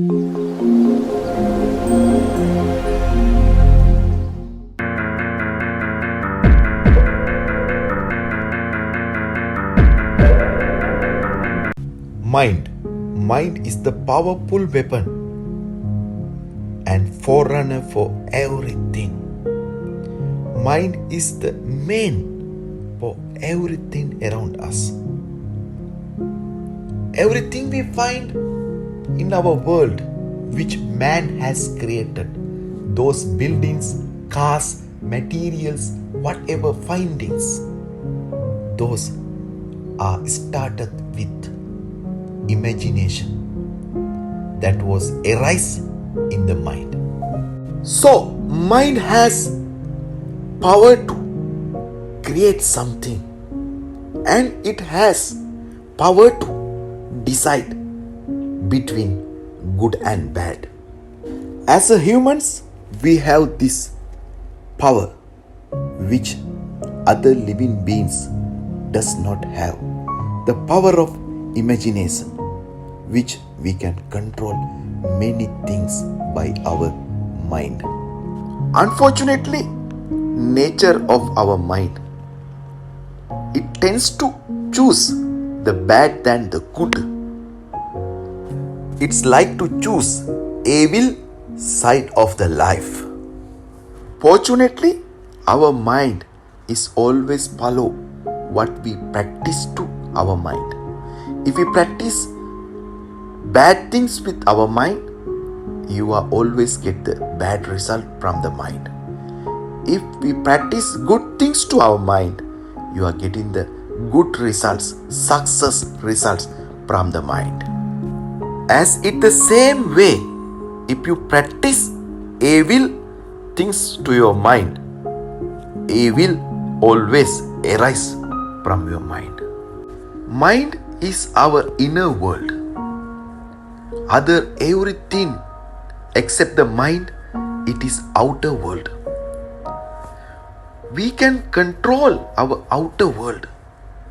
Mind. Mind is the powerful weapon and forerunner for everything. Mind is the main for everything around us. Everything we find in our world which man has created, those buildings, cars, materials, whatever findings, those are started with imagination that was arise in the mind. So mind has power to create something, and it has power to decide between good and bad. As a humans, we have this power which other living beings does not have. The power of imagination, which we can control many things by our mind. Unfortunately, nature of our mind, it tends to choose the bad than the good. It's like to choose evil side of the life. Fortunately, our mind is always follow what we practice to our mind. If we practice bad things with our mind, you are always get the bad result from the mind. If we practice good things to our mind, you are getting the good results, success results from the mind. As it the same way, if you practice evil things to your mind, evil always arise from your mind. Mind is our inner world. Other everything except the mind, it is outer world. We can control our outer world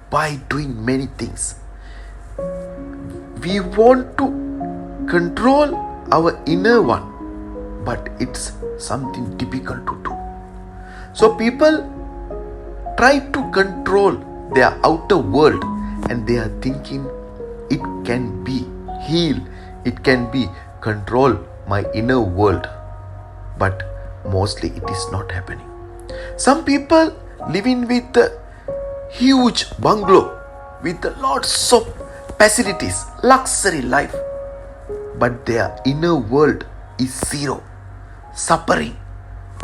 by doing many things. We want to control our inner one, but it's something difficult to do. So people try to control their outer world, and they are thinking it can be healed, it can be control my inner world, but mostly it is not happening. Some people living with a huge bungalow with lots of facilities, luxury life, but their inner world is zero, suffering,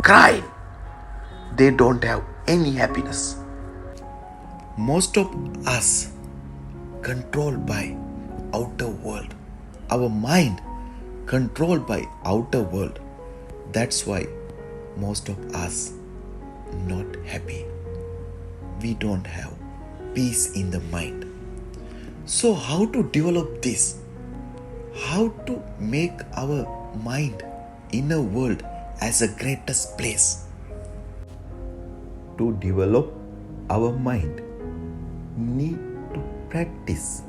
crying. They don't have any happiness. Most of us controlled by outer world. Our mind controlled by outer world. That's why most of us not happy. We don't have peace in the mind. So how to develop this? How to make our mind, inner world as a greatest place? To develop our mind, need to practice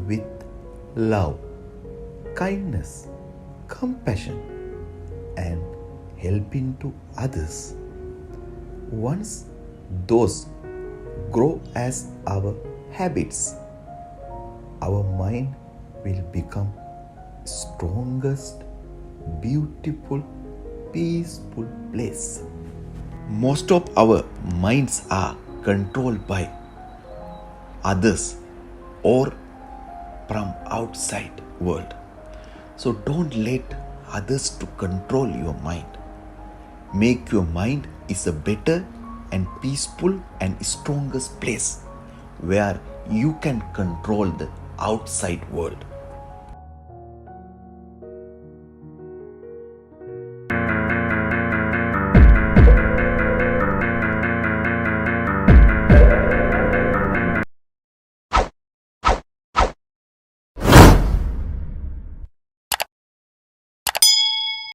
with love, kindness, compassion, and helping to others. Once those grow as our habits, our mind will become strongest, beautiful, peaceful place. Most of our minds are controlled by others or from outside world. So don't let others to control your mind. Make your mind is a better and peaceful and strongest place where you can control the outside world.